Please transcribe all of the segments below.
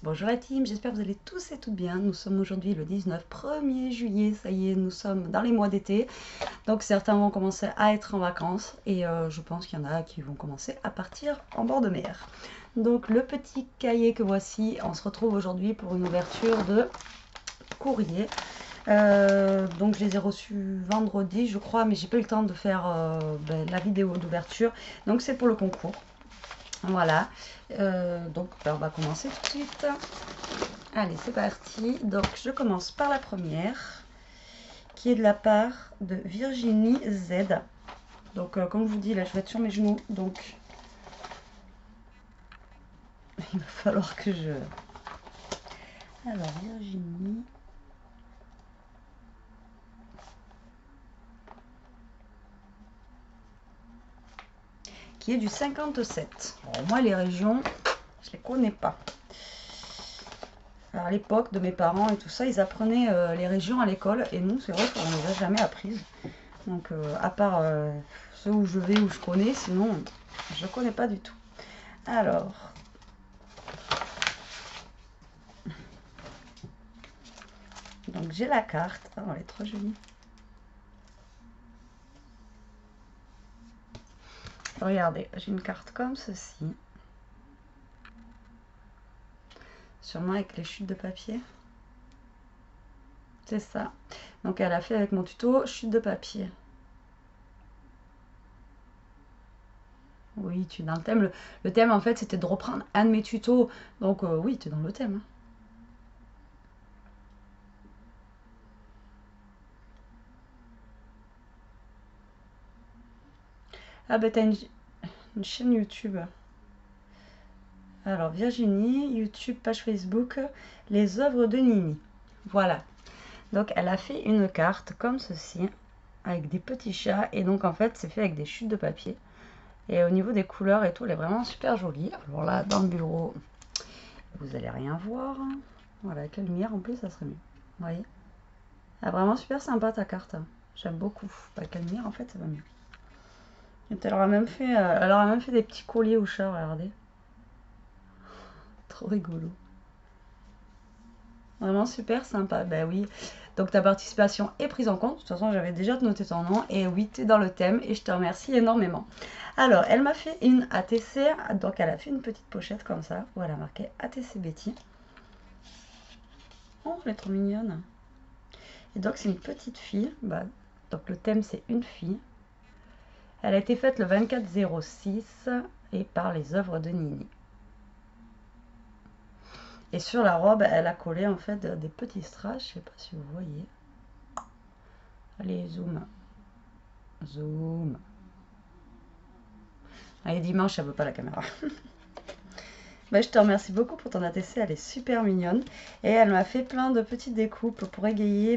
Bonjour la team, j'espère que vous allez tous et toutes bien. Nous sommes aujourd'hui le 1er juillet, ça y est, nous sommes dans les mois d'été. Donc certains vont commencer à être en vacances et je pense qu'il y en a qui vont commencer à partir en bord de mer. Donc le petit cahier que voici, on se retrouve aujourd'hui pour une ouverture de courrier. Donc je les ai reçus vendredi je crois, mais j'ai pas eu le temps de faire la vidéo d'ouverture. Donc c'est pour le concours. Voilà, donc on va commencer tout de suite. Allez, c'est parti. Donc je commence par la première, qui est de la part de Virginie Z. Donc comme je vous dis, là je vais être sur mes genoux, donc il va falloir que je... Alors Virginie... qui est du 57. Alors moi les régions, je les connais pas. Alors, à l'époque de mes parents et tout ça, ils apprenaient les régions à l'école et nous c'est vrai qu'on ne les a jamais apprises. Donc à part ceux où je vais, où je connais, sinon je ne connais pas du tout. Alors, donc j'ai la carte. Oh, elle est trop jolie. Regardez, j'ai une carte comme ceci. Sûrement avec les chutes de papier. C'est ça. Donc elle a fait avec mon tuto chute de papier. Oui, tu es dans le thème. Le thème en fait c'était de reprendre un de mes tutos. Donc oui, tu es dans le thème. Hein. Ah bah t'as une chaîne YouTube. Alors Virginie, YouTube, page Facebook, les œuvres de Nini. Voilà. Donc elle a fait une carte comme ceci, avec des petits chats. Et donc en fait c'est fait avec des chutes de papier. Et au niveau des couleurs et tout, elle est vraiment super jolie. Alors là, dans le bureau, vous allez rien voir. Voilà, avec la lumière en plus, ça serait mieux. Vous voyez? Ah, vraiment super sympa ta carte. J'aime beaucoup. Avec la lumière, en fait, ça va mieux. Et elle aura même fait des petits colliers aux chats, regardez. Trop rigolo. Vraiment super sympa. Ben oui. Donc ta participation est prise en compte. De toute façon, j'avais déjà noté ton nom. Et oui, tu es dans le thème et je te remercie énormément. Alors, elle m'a fait une ATC. Donc, elle a fait une petite pochette comme ça où elle a marqué ATC Betty. Oh, elle est trop mignonne. Et donc, c'est une petite fille. Bah, donc, le thème, c'est une fille. Elle a été faite le 24/06 et par les œuvres de Nini. Et sur la robe, elle a collé en fait des petits strass. Je sais pas si vous voyez. Allez, zoom. Zoom. Allez, dimanche, ça veut pas la caméra. Bah, je te remercie beaucoup pour ton ATC, elle est super mignonne. Et elle m'a fait plein de petites découpes pour égayer.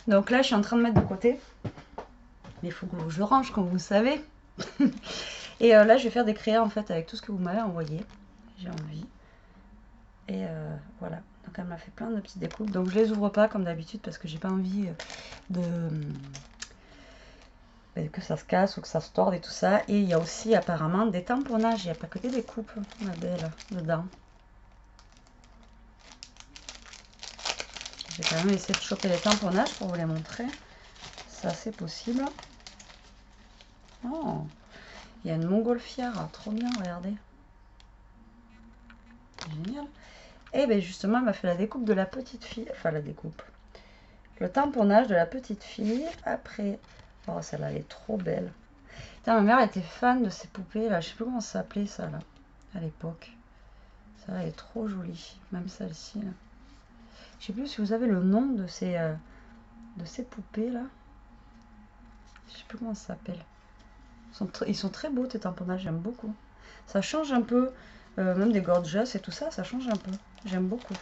Donc là, je suis en train de mettre de côté. Mais il faut que je range, comme vous savez. Et là, je vais faire des créas en fait avec tout ce que vous m'avez envoyé. J'ai envie. Et voilà. Donc elle m'a fait plein de petites découpes. Donc je les ouvre pas comme d'habitude parce que j'ai pas envie que ça se casse ou que ça se torde et tout ça. Et il y a aussi apparemment des tamponnages. Il n'y a pas que des découpes, ma belle, dedans. J'ai quand même essayé de choper les tamponnages pour vous les montrer. Ça, c'est possible. Oh, il y a une montgolfière. Trop bien, regardez. Génial. Et bien justement, elle m'a fait la découpe de la petite fille. Enfin, la découpe. Le tamponnage de la petite fille. Après... Oh, celle-là, elle est trop belle. Putain, ma mère était fan de ces poupées, là. Je sais plus comment ça s'appelait, ça, là. À l'époque. Celle-là, elle est trop jolie. Même celle-ci, là. Je sais plus si vous avez le nom de ces poupées, là. Je sais plus comment ça s'appelle. Ils sont très beaux, tes tamponnages. J'aime beaucoup. Ça change un peu. Même des gorgeous et tout ça, ça change un peu. J'aime beaucoup.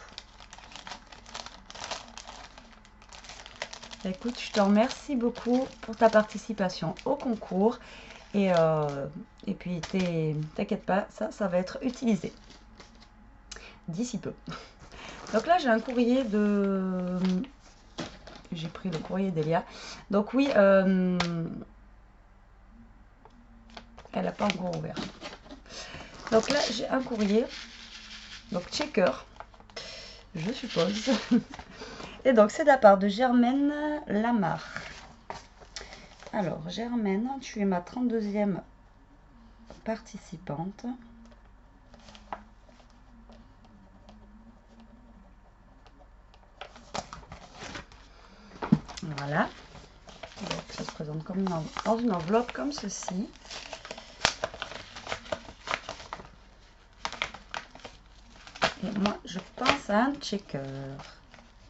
Écoute, je te remercie beaucoup pour ta participation au concours. Et puis, t'inquiète pas, ça va être utilisé d'ici peu. Donc là, j'ai un courrier de... J'ai pris le courrier d'Elia. Donc oui, elle n'a pas encore ouvert. Donc là, j'ai un courrier Donc checker, je suppose. Et donc c'est de la part de Germaine Lamar. Alors Germaine, tu es ma 32e participante. Voilà. Donc ça se présente comme dans une enveloppe comme ceci. Et moi je pense à un checker.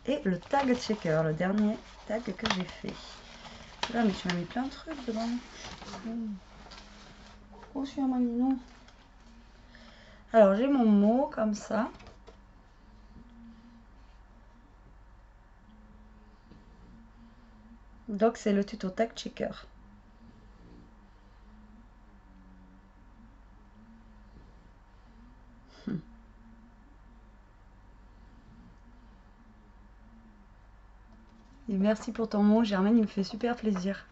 Et le tag checker, le dernier tag que j'ai fait. Là, mais tu m'as mis plein de trucs dedans. Oh, je suis un mignon. Alors, j'ai mon mot comme ça. Donc, c'est le tuto tag checker. Et merci pour ton mot, Germaine, il me fait super plaisir.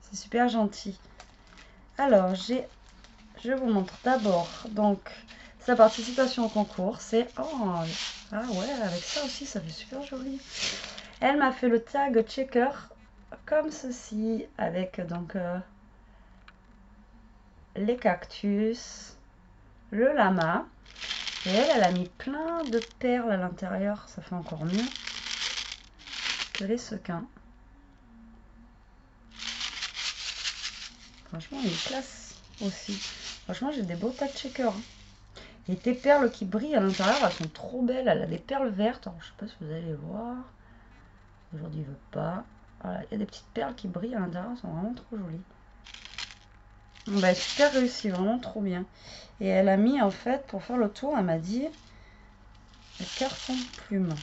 C'est super gentil. Alors, je vous montre d'abord donc sa participation au concours. C'est oh ah ouais, avec ça aussi, ça fait super joli. Elle m'a fait le tag checker comme ceci, avec donc les cactus, le lama. Et elle a mis plein de perles à l'intérieur. Ça fait encore mieux que les sequins. Franchement, il y a une classe aussi. Franchement, j'ai des beaux tas de checkers. Et tes perles qui brillent à l'intérieur, elles sont trop belles. Elle a des perles vertes. Alors, je sais pas si vous allez les voir. Aujourd'hui, il veut pas. Voilà, il y a des petites perles qui brillent à l'intérieur. Elles sont vraiment trop jolies. Bah, super réussi, vraiment trop bien. Et elle a mis, en fait, pour faire le tour, elle m'a dit, le carton plume.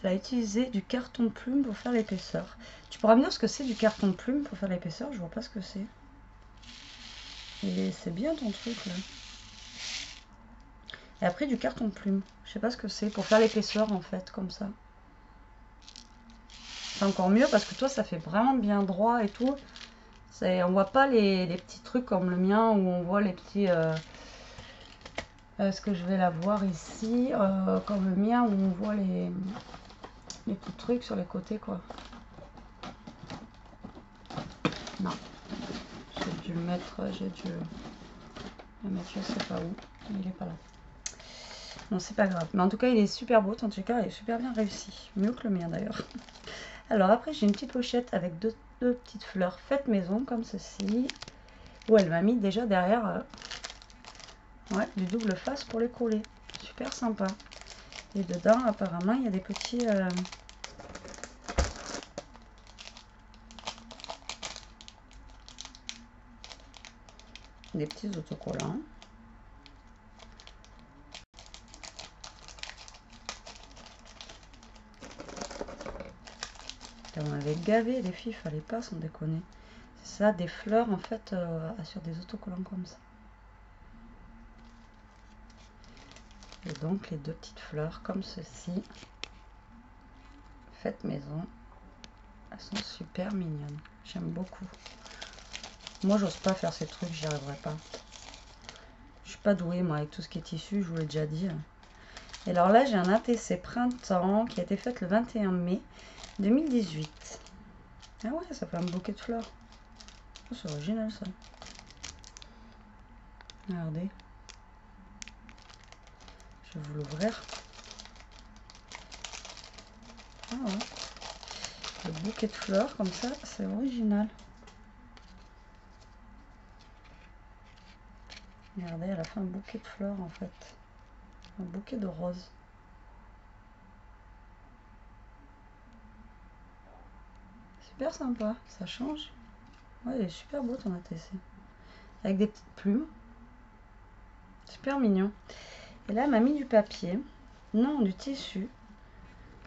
Elle a utilisé du carton plume pour faire l'épaisseur. Tu pourras me dire ce que c'est du carton plume pour faire l'épaisseur? Je vois pas ce que c'est. Et c'est bien ton truc là. Et après du carton plume. Je sais pas ce que c'est pour faire l'épaisseur en fait, comme ça. C'est encore mieux parce que toi ça fait vraiment bien droit et tout. On voit pas les petits trucs comme le mien où on voit les petits... est-ce que je vais la voir ici comme le mien où on voit les petits trucs sur les côtés quoi. Non. J'ai dû le mettre, je sais pas où. Il est pas là. Bon, c'est pas grave. Mais en tout cas, il est super beau. En tout cas, il est super bien réussi. Mieux que le mien d'ailleurs. Alors après, j'ai une petite pochette avec deux petites fleurs faites maison comme ceci. Où elle m'a mis déjà derrière ouais, du double face pour les coller. Super sympa. Et dedans, apparemment, il y a des petits... des petits autocollants. On avait gavé les filles, fallait pas s'en déconner. C'est ça, des fleurs en fait sur des autocollants comme ça. Et donc les deux petites fleurs comme ceci, faites maison. Elles sont super mignonnes, j'aime beaucoup. Moi j'ose pas faire ces trucs, j'y arriverai pas. Je suis pas douée moi avec tout ce qui est tissu, je vous l'ai déjà dit. Et alors là j'ai un ATC printemps qui a été fait le 21 mai 2018. Ah ouais, ça fait un bouquet de fleurs. Oh, c'est original ça. Regardez. Je vais vous l'ouvrir. Ah ouais. Le bouquet de fleurs comme ça, c'est original. Regardez, elle a fait un bouquet de fleurs en fait. Un bouquet de roses. Super sympa, ça change. Ouais, il est super beau ton ATC. Avec des petites plumes. Super mignon. Et là, elle m'a mis du papier. Non, du tissu.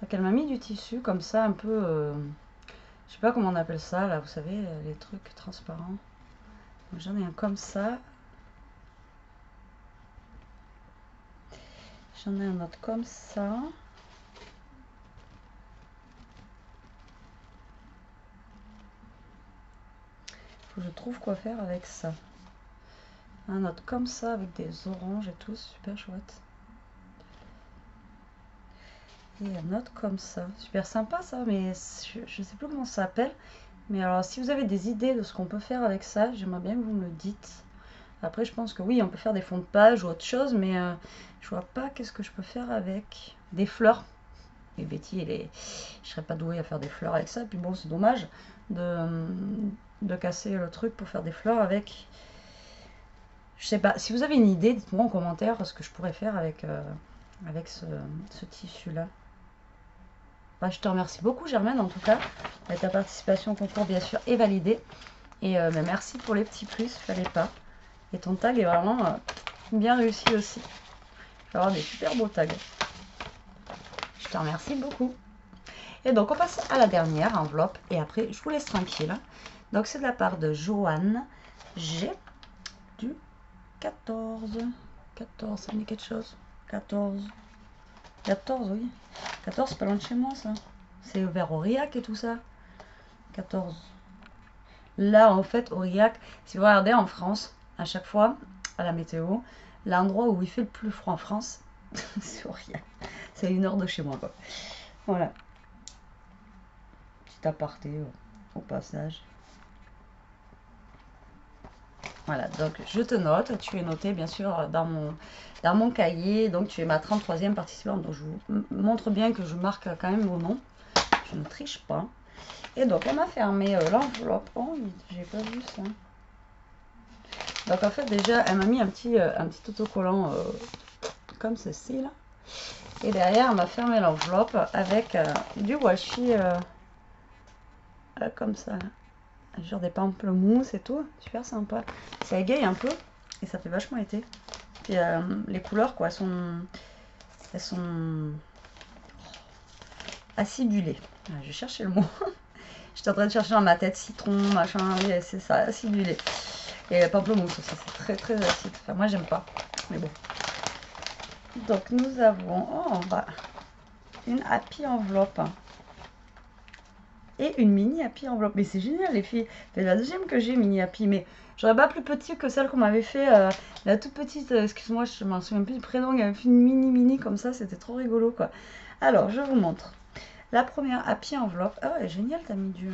Donc elle m'a mis du tissu comme ça, un peu... je sais pas comment on appelle ça, là, vous savez, les trucs transparents. J'en ai un comme ça. J'en ai un autre comme ça. Faut que je trouve quoi faire avec ça. Un autre comme ça avec des oranges et tout, super chouette. Et un autre comme ça, super sympa ça, mais je sais plus comment ça s'appelle. Mais alors si vous avez des idées de ce qu'on peut faire avec ça, j'aimerais bien que vous me le dites. Après je pense que oui, on peut faire des fonds de page ou autre chose, mais je vois pas qu'est-ce que je peux faire avec des fleurs. Et Betty, je serais pas douée à faire des fleurs avec ça. Puis bon, c'est dommage de casser le truc pour faire des fleurs avec. Je sais pas, si vous avez une idée, dites-moi en commentaire ce que je pourrais faire avec, avec ce tissu-là. Bah, je te remercie beaucoup Germaine en tout cas. Ta participation au concours bien sûr est validée. Et bah, merci pour les petits plus, fallait pas. Et ton tag est vraiment bien réussi aussi. Je vais avoir des super beaux tags. Je te remercie beaucoup. Et donc on passe à la dernière enveloppe et après je vous laisse tranquille. Donc c'est de la part de Joanne. J'ai du 14. 14, ça me dit quelque chose. 14. 14, oui. 14, c'est pas loin de chez moi ça. C'est vers Aurillac et tout ça. 14. Là en fait Aurillac, si vous regardez en France, à chaque fois, à la météo, l'endroit où il fait le plus froid en France, c'est Aurillac. C'est 1 heure de chez moi quoi. Voilà. Petit aparté au passage. Voilà, donc je te note, tu es noté bien sûr dans mon cahier, donc tu es ma 33e participante, donc je vous montre bien que je marque quand même mon nom, je ne triche pas. Et donc elle m'a fermé l'enveloppe, oh j'ai pas vu ça. Donc en fait déjà elle m'a mis un petit autocollant comme ceci là. Et derrière elle m'a fermé l'enveloppe avec du washi comme ça. Genre des pamplemousses et tout, super sympa. Ça égaye un peu et ça fait vachement été. Puis les couleurs quoi, elles sont acidulées. Ah, je cherchais le mot. J'étais en train de chercher dans ma tête citron, machin, oui c'est ça, acidulé. Et pamplemousse aussi, c'est très très acide. Enfin moi j'aime pas, mais bon. Donc nous avons une happy enveloppe. Et une mini happy enveloppe. Mais c'est génial les filles. C'est la deuxième que j'ai mini happy. Mais j'aurais pas plus petit que celle qu'on m'avait fait. La toute petite, excuse-moi, je m'en souviens plus du prénom. Il y avait fait une mini comme ça. C'était trop rigolo quoi. Alors je vous montre. La première happy enveloppe. Ah ouais, génial, t'as mis du...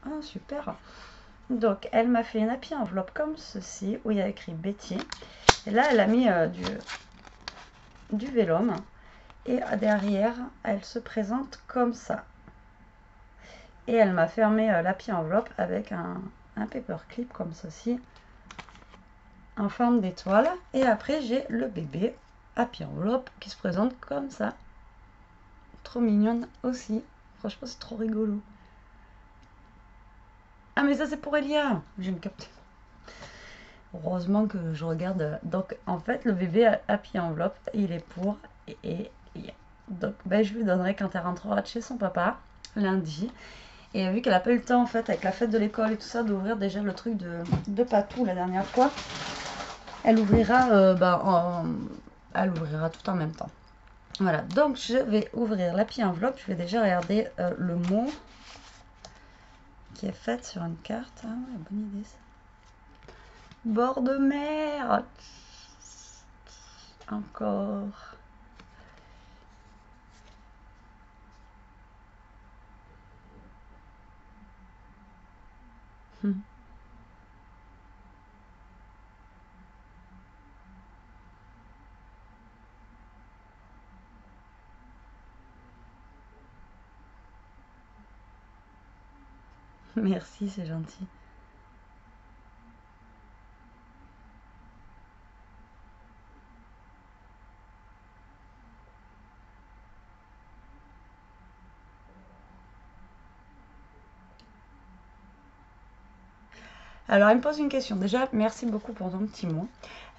Ah super. Donc elle m'a fait une happy enveloppe comme ceci. Où il y a écrit Betty. Et là elle a mis du vélum. Et derrière, elle se présente comme ça. Et elle m'a fermé l'happy enveloppe avec un paperclip comme ceci, en forme d'étoile. Et après, j'ai le bébé happy enveloppe qui se présente comme ça. Trop mignonne aussi. Franchement, c'est trop rigolo. Ah, mais ça, c'est pour Elia. Je me capte. Heureusement que je regarde. Donc, en fait, le bébé happy enveloppe, il est pour Elia. Donc, ben, je lui donnerai quand elle rentrera de chez son papa, lundi. Et vu qu'elle n'a pas eu le temps, en fait, avec la fête de l'école et tout ça, d'ouvrir déjà le truc de Patou la dernière fois, elle ouvrira, elle ouvrira tout en même temps. Voilà, donc je vais ouvrir l'happy enveloppe. Je vais déjà regarder le mot qui est fait sur une carte. Ah ouais, bonne idée ça. Bord de mer. Encore. Merci, c'est gentil. Alors, elle me pose une question. Déjà, merci beaucoup pour ton petit mot.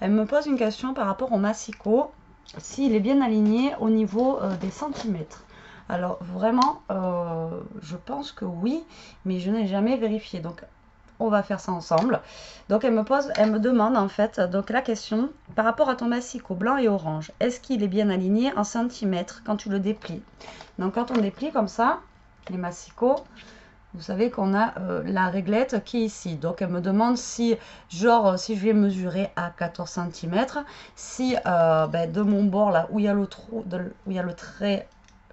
Elle me pose une question par rapport au massicot, s'il est bien aligné au niveau des centimètres. Alors, vraiment, je pense que oui, mais je n'ai jamais vérifié. Donc, on va faire ça ensemble. Donc, elle me demande en fait, donc la question, par rapport à ton massicot blanc et orange, est-ce qu'il est bien aligné en centimètres quand tu le déplies? Donc, quand on déplie comme ça, les massicots, vous savez qu'on a la réglette qui est ici. Donc elle me demande si, genre, si je vais mesurer à 14 cm, si ben, de mon bord là où il y a le trou, où il y a le trait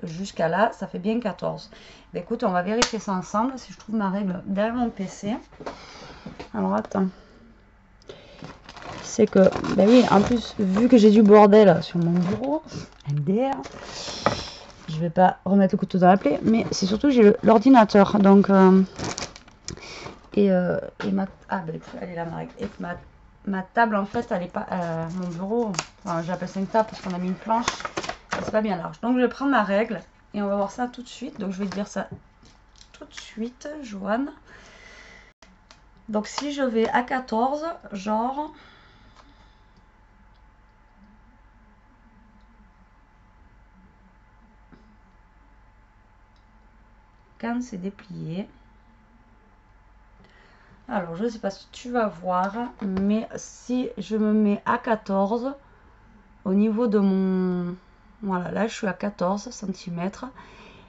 jusqu'à là, ça fait bien 14. Ben, écoute, on va vérifier ça ensemble si je trouve ma règle derrière mon PC. Alors attends. C'est que, ben oui, en plus, vu que j'ai du bordel sur mon bureau, MDR, je vais pas remettre le couteau dans la plaie, mais c'est surtout que j'ai l'ordinateur, donc et ma ben, elle est là ma règle. Et ma table en fait, elle est pas mon bureau, enfin, j'appelle ça une table parce qu'on a mis une planche, c'est pas bien large. Donc je vais prendre ma règle et on va voir ça tout de suite. Donc je vais te dire ça tout de suite, Joanne. Donc si je vais à 14, genre quand c'est déplié. Alors, je ne sais pas si tu vas voir, mais si je me mets à 14, au niveau de mon... Voilà, là, je suis à 14 cm.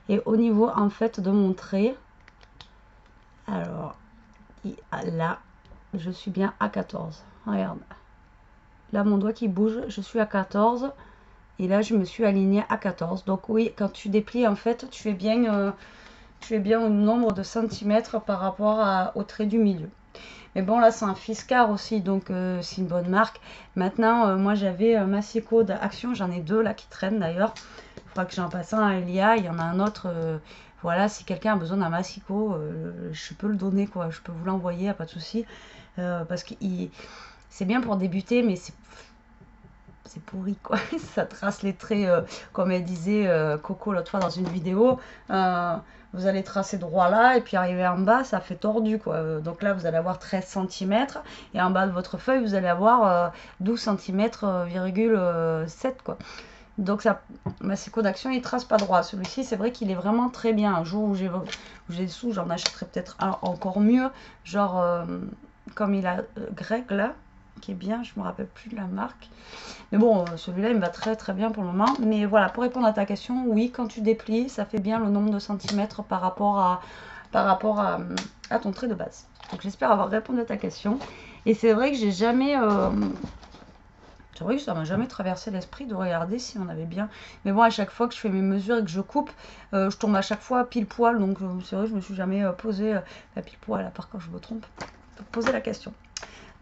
Et au niveau, en fait, de mon trait, alors, là, je suis bien à 14. Regarde. Là, mon doigt qui bouge, je suis à 14. Et là, je me suis alignée à 14. Donc, oui, quand tu déplies, en fait, tu es bien au nombre de centimètres par rapport au trait du milieu. Mais bon, là, c'est un Fiskars aussi, donc c'est une bonne marque. Maintenant, moi, j'avais Massico d'Action. J'en ai deux, là, qui traînent, d'ailleurs. Il faudra que j'en passe un à Elia. Il y en a un autre. Voilà, si quelqu'un a besoin d'un Massico, je peux le donner, quoi. Je peux vous l'envoyer, pas de souci. Parce que c'est bien pour débuter, mais c'est pourri, quoi. Ça trace les traits, comme elle disait Coco l'autre fois dans une vidéo. Vous allez tracer droit là, et puis arriver en bas, ça fait tordu, quoi. Donc là, vous allez avoir 13 cm, et en bas de votre feuille, vous allez avoir 12 cm,7, quoi. Donc ça, Massico d'Action, il trace pas droit. Celui-ci, c'est vrai qu'il est vraiment très bien. Un jour où j'ai des sous, j'en achèterai peut-être un encore mieux. Genre, comme il a Greg, là, qui est bien, je me rappelle plus de la marque. Mais bon, celui-là, il me va très très bien pour le moment. Mais voilà, pour répondre à ta question, oui, quand tu déplies, ça fait bien le nombre de centimètres par rapport à ton trait de base. Donc j'espère avoir répondu à ta question. Et c'est vrai que j'ai jamais... c'est vrai que ça m'a jamais traversé l'esprit de regarder si on avait bien... Mais bon, à chaque fois que je fais mes mesures et que je coupe, je tombe à chaque fois pile poil. Donc c'est vrai que je me suis jamais posé pile poil, à part quand je me trompe, pour poser la question.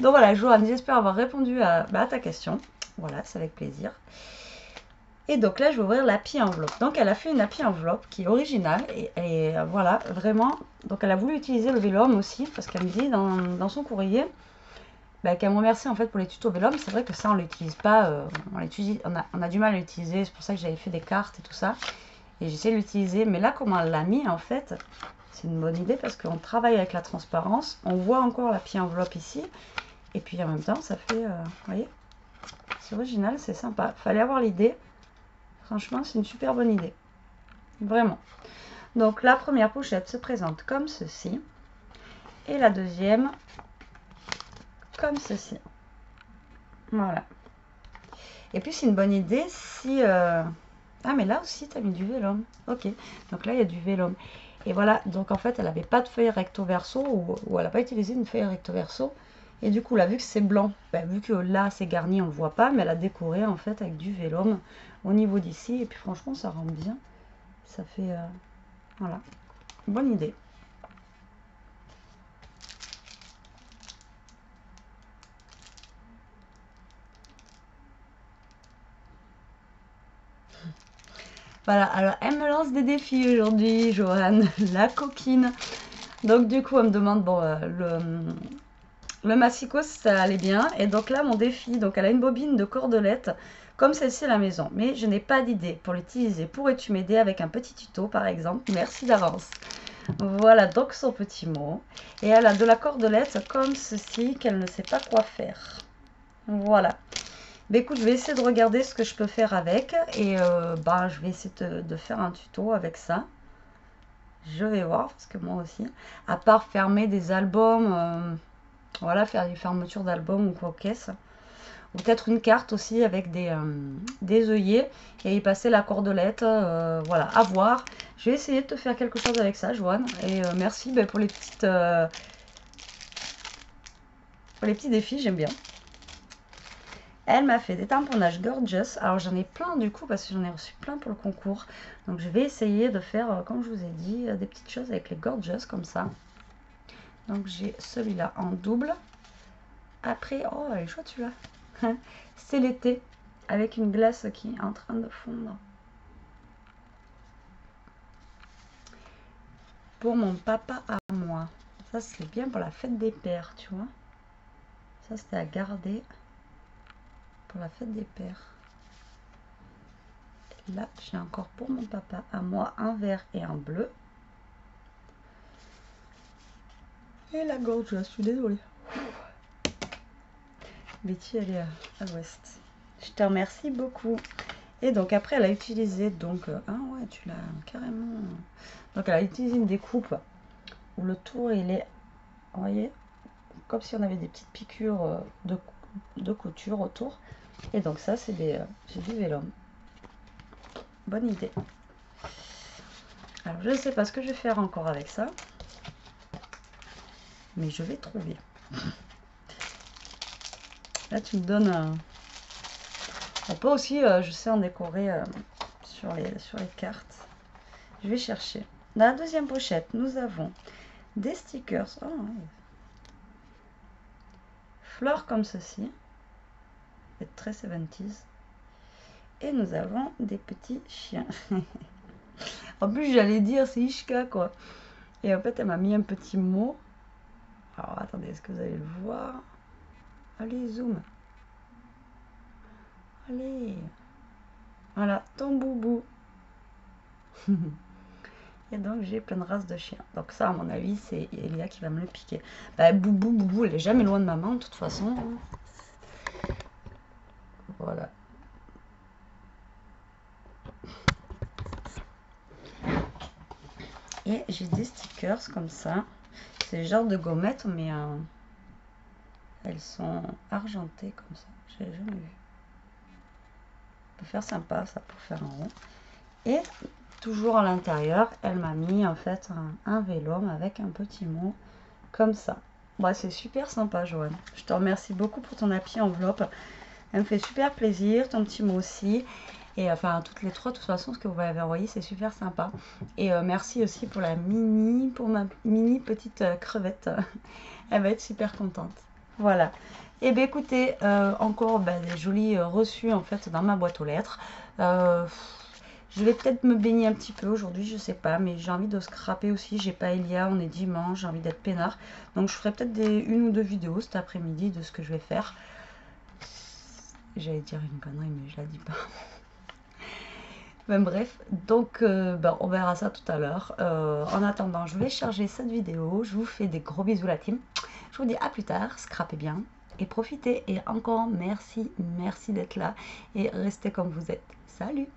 Donc voilà, Joanne, j'espère avoir répondu à ta question. Voilà, c'est avec plaisir. Et donc là, je vais ouvrir l'Happy Envelope. Donc elle a fait une Happy Envelope qui est originale. Et voilà, vraiment. Donc elle a voulu utiliser le vélum aussi, parce qu'elle me dit dans son courrier qu'elle me remercie en fait pour les tutos vélum. C'est vrai que ça, on l'utilise pas. On a du mal à l'utiliser. C'est pour ça que j'avais fait des cartes et tout ça. Et j'essaie de l'utiliser. Mais là, comment elle l'a mis en fait, c'est une bonne idée parce qu'on travaille avec la transparence. On voit encore l'Happy Envelope ici. Et puis en même temps, ça fait... vous voyez, c'est original, c'est sympa. Fallait avoir l'idée. Franchement, c'est une super bonne idée. Vraiment. Donc la première pochette se présente comme ceci. Et la deuxième, comme ceci. Voilà. Et puis c'est une bonne idée si... Ah mais là aussi, tu as mis du vélum. Ok. Donc là, il y a du vélum. Et voilà. Donc en fait, elle n'avait pas de feuille recto verso ou elle n'a pas utilisé une feuille recto verso. Et du coup, là, vu que c'est blanc, vu que là, c'est garni, on ne le voit pas, mais elle a décoré, en fait, avec du vélum au niveau d'ici. Et puis, franchement, ça rend bien. Ça fait... voilà. Bonne idée. Voilà. Alors, elle me lance des défis aujourd'hui, Joanne, la coquine. Donc, du coup, elle me demande, bon, le massicot, ça allait bien. Et donc là, mon défi, donc elle a une bobine de cordelette comme celle-ci à la maison. Mais je n'ai pas d'idée pour l'utiliser. Pourrais-tu m'aider avec un petit tuto, par exemple? Merci d'avance. Voilà donc son petit mot. Et elle a de la cordelette comme ceci qu'elle ne sait pas quoi faire. Voilà. Mais écoute, je vais essayer de regarder ce que je peux faire avec. Et je vais essayer de faire un tuto avec ça. Je vais voir, parce que moi aussi, à part fermer des albums... voilà, faire des fermetures d'albums ou quoi caisse. ou peut-être une carte aussi avec des œillets et y passer la cordelette, voilà, à voir. Je vais essayer de te faire quelque chose avec ça, Joanne, et merci pour les petits défis, j'aime bien. Elle m'a fait des tamponnages gorgeous. Alors j'en ai plein du coup parce que j'en ai reçu plein pour le concours. Donc je vais essayer de faire, comme je vous ai dit, des petites choses avec les gorgeous comme ça. Donc j'ai celui-là en double. Après, oh elle est chouette celui-là. C'est l'été avec une glace qui est en train de fondre. Pour mon papa à moi. Ça c'est bien pour la fête des pères, tu vois. Ça c'était à garder pour la fête des pères. Là, j'ai encore pour mon papa à moi un vert et un bleu. Et la gorge, je suis désolée. Betty, elle est à l'ouest. Je te remercie beaucoup. Et donc après, elle a utilisé, donc, ah ouais, tu l'as carrément. Donc elle a utilisé une découpe où le tour, il est, vous voyez, comme si on avait des petites piqûres de couture autour. Et donc ça, c'est du vélum. Bonne idée. Alors je ne sais pas ce que je vais faire encore avec ça, mais je vais trouver. Là tu me donnes on peut aussi, je sais, en décorer sur les cartes. Je vais chercher. Dans la deuxième pochette, nous avons des stickers. Oh, ouais. Fleurs comme ceci. C'est très 70s. Et nous avons des petits chiens. En plus, j'allais dire, c'est Ishka, quoi. Et en fait, elle m'a mis un petit mot. Alors, attendez, est-ce que vous allez le voir? Allez, zoom. Allez. Voilà, ton boubou. Et donc, j'ai plein de races de chiens. Donc ça, à mon avis, c'est Elia qui va me le piquer. Bah, boubou, elle est jamais loin de maman, de toute façon. Voilà. Et j'ai des stickers comme ça. C'est le genre de gommettes, mais elles sont argentées comme ça. J'ai jamais vu. On peut faire sympa, ça, pour faire un rond. Et toujours à l'intérieur, elle m'a mis en fait un vélum avec un petit mot comme ça. Bon, c'est super sympa, Joanne. Je te remercie beaucoup pour ton appui enveloppe. Elle me fait super plaisir, ton petit mot aussi. Et enfin, toutes les trois, de toute façon, ce que vous m'avez envoyé, c'est super sympa. Et merci aussi pour ma mini petite crevette. Elle va être super contente. Voilà. Et bien écoutez, encore des jolis reçus en fait dans ma boîte aux lettres. Je vais peut-être me baigner un petit peu aujourd'hui, je sais pas, mais j'ai envie de scraper aussi. J'ai pas Elia, on est dimanche, j'ai envie d'être peinard. Donc je ferai peut-être une ou deux vidéos cet après-midi de ce que je vais faire. J'allais dire une connerie, mais je la dis pas. Même bref, donc on verra ça tout à l'heure. En attendant, je vais charger cette vidéo. Je vous fais des gros bisous la team. Je vous dis à plus tard, scrapez bien et profitez. Et encore merci d'être là et restez comme vous êtes. Salut!